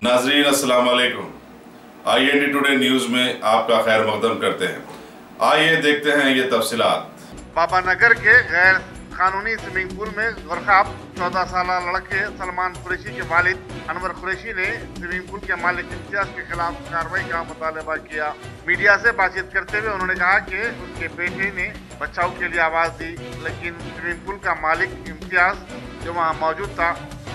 नाजरीन अस्सलाम वालेकुम। IND टुडे न्यूज़ में आपका खैर मकदम करते हैं। आइए देखते हैं ये तफसीलात। बाबा नगर के गैर कानूनी स्विमिंग पूल में गुरखाब 14 साल लड़के सलमान कुरैशी के वालिद अनवर कुरैशी ने स्विमिंग पूल के मालिक इम्तियाज के खिलाफ कार्रवाई का मुतालबा किया। मीडिया से बातचीत करते हुए उन्होंने कहा कि उनके बेटे ने बचाव के लिए आवाज दी, लेकिन स्विमिंग पूल का मालिक इम्तियाज जो वहाँ मौजूद था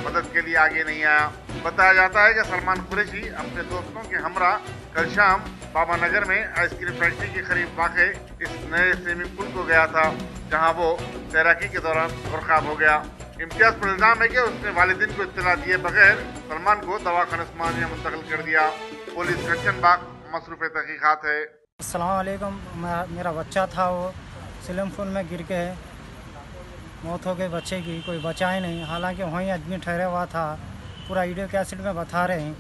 मदद के लिए आगे नहीं आया। बताया जाता है कि सलमान कुरैशी अपने दोस्तों के हमरा कल शाम बाबा नगर में आइसक्रीम फैक्ट्री के करीब वाक़े इस नए स्विमिंग पूल को गया था, जहां वो तैराकी के दौरान गुरखाब हो गया। इम्तियाज पर इल्जाम है कि उसने वालिदैन को इत्तला दिए बगैर सलमान को दवाखाना उस्मानिया मुंतकिल कर दिया। पुलिस कंचनबाग मसरूफ़ तहकीकात है। अस्सलाम वालेकुम। मेरा बच्चा था, वो स्विमिंग पूल में गिर के मौत हो गई बच्चे की, कोई बचा ही नहीं। हालांकि वहीं आदमी ठहरा हुआ था, पूरा वीडियो कैसेट में बता रहे हैं।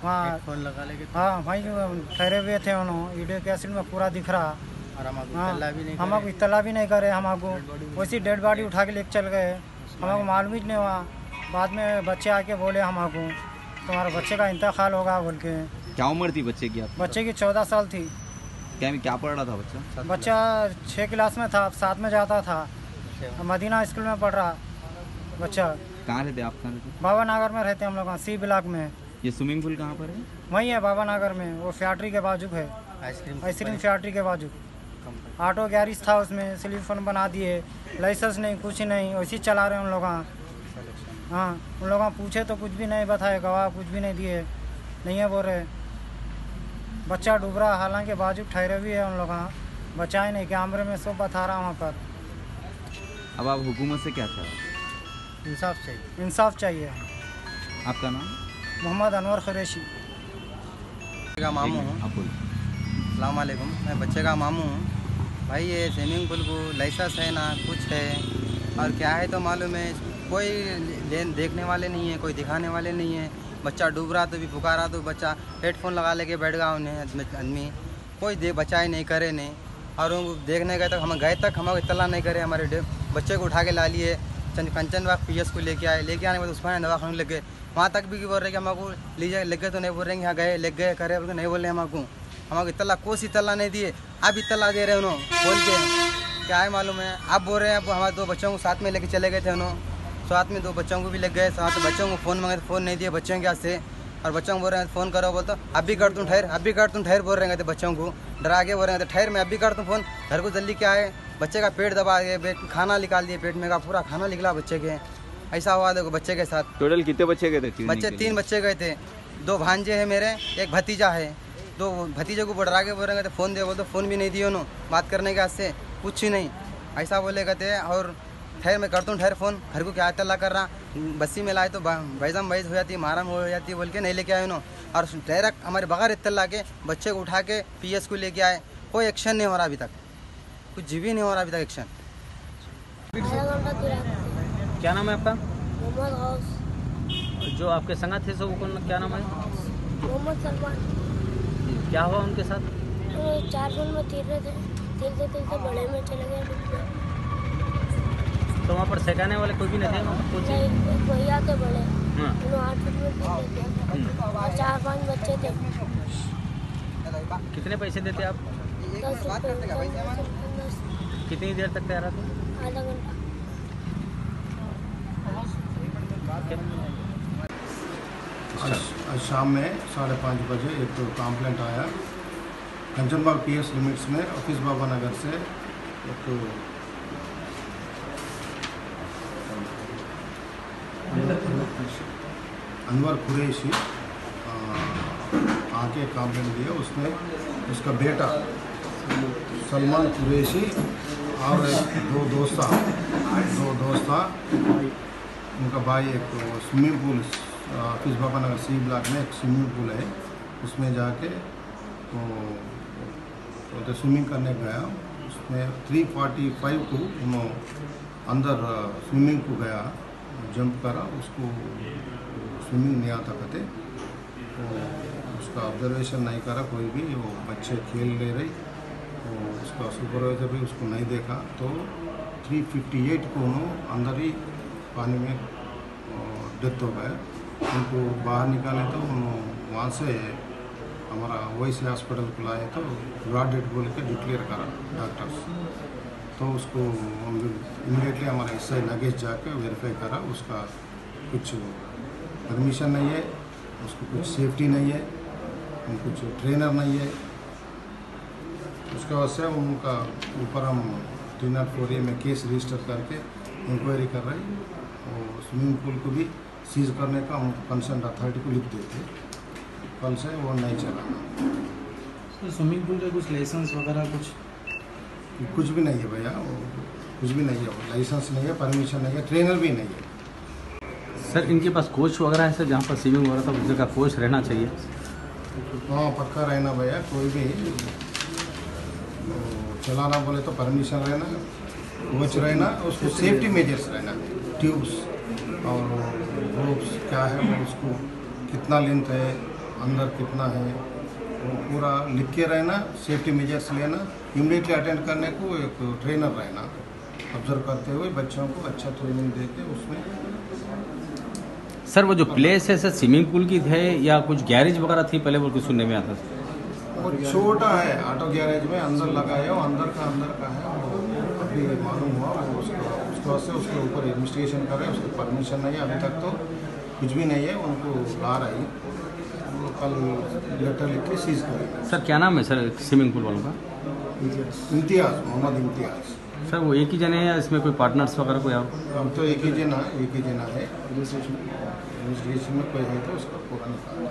वहाँ फोन लगा लेके हाँ वहीं ठहरे हुए थे, उन्होंने वीडियो कैसेट में पूरा दिख रहा। और हमको इत्तला भी नहीं करे, हमको वैसी डेड बॉडी उठा के लेके चल गए। हमको मालूम ही नहीं हुआ। बाद में बच्चे आके बोले हमको तुम्हारे बच्चे का इंतकाल होगा बोल के। क्या उम्र थी बच्चे की? बच्चे की 14 साल थी। क्या पढ़ रहा था बच्चा? बच्चा 6 क्लास में था, 7 में जाता था, मदीना स्कूल में पढ़ रहा बच्चा। कहाँ रहते आप? कहाँ रहते? बाबा नगर में रहते हम लोग, C ब्लॉक में। ये स्विमिंग पूल कहाँ पर है? वहीं है बाबा नगर में, वो फैक्ट्री के बाजू है, आइसक्रीम फैक्ट्री के बाजू। ऑटो गैरेज था, उसमें स्लिप फोन बना दिए, लाइसेंस नहीं, कुछ नहीं, वैसे ही चला रहे उन लोग। हाँ उन लोग पूछे तो कुछ भी नहीं बताए, गवाह कुछ भी नहीं दिए, नहीं है बोल रहे। बच्चा डूब रहा, हालांकि बाजू ठहरे हुए है उन लोग, बचाए नहीं, कैमरे में सब बता रहा वहाँ पर। अब आप हुकूमत से क्या चाहें? इंसाफ चाहिए, इंसाफ चाहिए। आपका नाम? मोहम्मद अनवर कुरैशी का मामू हूँ। अस्सलाम वालेकुम। मैं बच्चे का मामू हूँ। भाई ये स्विमिंग पूल को लाइसेंस है ना कुछ है, और क्या है तो मालूम है, कोई देखने वाले नहीं है, कोई दिखाने वाले नहीं है। बच्चा डूब रहा तो भी पुकारा तो बच्चा हेडफोन लगा लेके बैठ गया उन्हें आदमी, कोई बचाए नहीं करे नहीं। और वो देखने गए तक हम गए तक हमको इत्तला नहीं करे। हमारे बच्चे को उठा के ला लिए, कंचनबाग PS को लेके आने के बाद उस्मानिया दवाखाने लग गए। वहाँ तक भी बोल रहे कि हमको लीजिए, लग गए तो नहीं बोल रहे यहाँ गए लग गए करे बोल के नहीं बोल रहे हमको इत्तला कोई इत्तला नहीं दिए। आप इत्तला दे रहे उन्होंने बोल के, क्या है मालूम है। आप बोल रहे हैं अब हमारे 2 बच्चों को साथ में लेके चले गए थे उन्होंने, साथ में 2 बच्चों को भी लग गए, साथ बच्चों को फ़ोन मांगे तो फ़ोन नहीं दिए बच्चों के हाथ से। और बच्चों को बोल रहे हैं फ़ोन करो, बोलते अभी कर दूँ ठहर, अभी कर दूँ ठहर बोल रहे थे बच्चों को, डरा के बोल रहे थे ठहर मैं अभी कर दूँ फ़ोन, घर को जल्दी क्या है। बच्चे का पेट दबा के खाना निकाल दिए, पेट में का पूरा खाना निकला बच्चे के। ऐसा हुआ देखो बच्चे के साथ। टोटल कितने बच्चे गए थे? बच्चे 3 बच्चे गए थे, 2 भांजे हैं मेरे, एक भतीजा है। 2 भतीजे को डरा के बोल रहे थे फ़ोन दे, बोलते फ़ोन भी नहीं दिए उन्होंने, बात करने के हाथ से कुछ ही नहीं, ऐसा बोले गए थे। और ठहर मैं करता हूँ ठहर फ़ोन, घर को क्या इत्तला कर रहा, बस्सी में लाए तो बैजम बैज हो जाती है, मारम हो जाती है बोल के नहीं लेके आए उन्होंने। और डायरेक्ट हमारे बगैर इत्तला के बच्चे को उठा के PS को लेके आए। कोई एक्शन नहीं हो रहा अभी तक, कुछ भी नहीं हो रहा अभी तक एक्शन। क्या नाम है आपका? मोहम्मद गौस। जो आपके संगा थे सब कौन, क्या नाम है? मोहम्मद सलमान। क्या हुआ उनके साथ? 4 जून में तीर रहे थे, तीरते बड़े में चले गए। तो वहाँ पर सिखाने वाले कोई भी नहीं थे? नहीं, भैया थे बड़े, हाँ। 8 फुट में तीर थे और 4-5 बच्चे थे। कितने पैसे देते आप? 10 रुपये। कितनी देर तक तैयार थे? आधा घंटा। आज शाम में 5:30 बजे एक कंप्लेंट आया कंचनबाग PS लिमिट्स में ऑफिस बाबा नगर से। एक अनवर कुरैशी आके कंप्लेंट दिया। उसने उसका बेटा सलमान कुरैशी और 2 दोस्त उनका भाई, एक swimming pool office Baba Nagar C block में एक स्विमिंग पूल है, उसमें जाके तो स्विमिंग करने गया। उसमें 3:45 को अंदर स्विमिंग को गया, जंप करा, उसको स्विमिंग नहीं आता कहते, तो उसका ऑब्जर्वेशन नहीं करा कोई भी, वो बच्चे खेल ले रहे, तो उसका सुपरवाइजर भी उसको नहीं देखा। तो 3:58 को उन्होंने अंदर ही पानी में डेथ हो गया। उनको बाहर निकाले तो वहाँ से हमारा वैसे हॉस्पिटल को लाए तो ब्लड डेड बोल के डिक्लेयर करा डॉक्टर्स। तो उसको इमीडिएटली हमारा SI नगेश जाके वेरीफाई करा, उसका कुछ परमिशन नहीं है, उसको कुछ सेफ्टी नहीं है, कुछ ट्रेनर नहीं है। उसके वजह से उनका ऊपर हम 304A में केस रजिस्टर करके इंक्वायरी कर रहे हैं और स्विमिंग पूल को भी सीज करने का हम कंसर्न अथॉरिटी को लिख देते। कल से वो नहीं चलाना। स्विमिंग पूल का कुछ लाइसेंस वगैरह कुछ भी नहीं है भैया, वो कुछ भी नहीं है, वो लाइसेंस नहीं है, परमिशन नहीं है, ट्रेनर भी नहीं है। सर इनके पास कोच वगैरह है सर, जहाँ पर स्विमिंग वगैरह था उस जगह कोच रहना चाहिए। हाँ पक्का रहना भैया, कोई भी चलाना बोले तो परमिशन रहना, कोच रहना, उसको सेफ्टी मेजर्स रहना, ट्यूब्स और रोप्स क्या है, वो उसको कितना लेंथ है, अंदर कितना है, वो पूरा लिख के रहना, सेफ्टी मेजर्स लेना, इमीडिएटली अटेंड करने को एक ट्रेनर रहना, ऑब्जर्व करते हुए बच्चों को अच्छा ट्रेनिंग देके उसमें। सर वो जो प्लेस है सर स्विमिंग पूल की है या कुछ गैरेज वगैरह थी पहले, वो कुछ सुनने में आता था? वो छोटा है, ऑटो गैरेज में अंदर लगाया हो, अंदर का है, वो अभी मालूम हुआ, वो उसके वजह से उसके ऊपर इन्वेस्टिगेशन कर रहे हैं, उसकी परमिशन नहीं है, अभी तक तो कुछ भी नहीं है, उनको ला रही, वो कल लेटर लिख के सीज करेंगे। सर क्या नाम है सर स्विमिंग पूल वालों का? इम्तियाज़, मोहम्मद इम्तियाज़। सर वो एक ही जने हैं या इसमें कोई पार्टनर्स वगैरह कोई? हम तो एक ही जना है, इन्वेस्टिगेशन में कोई है तो उसका पूरा निकाल।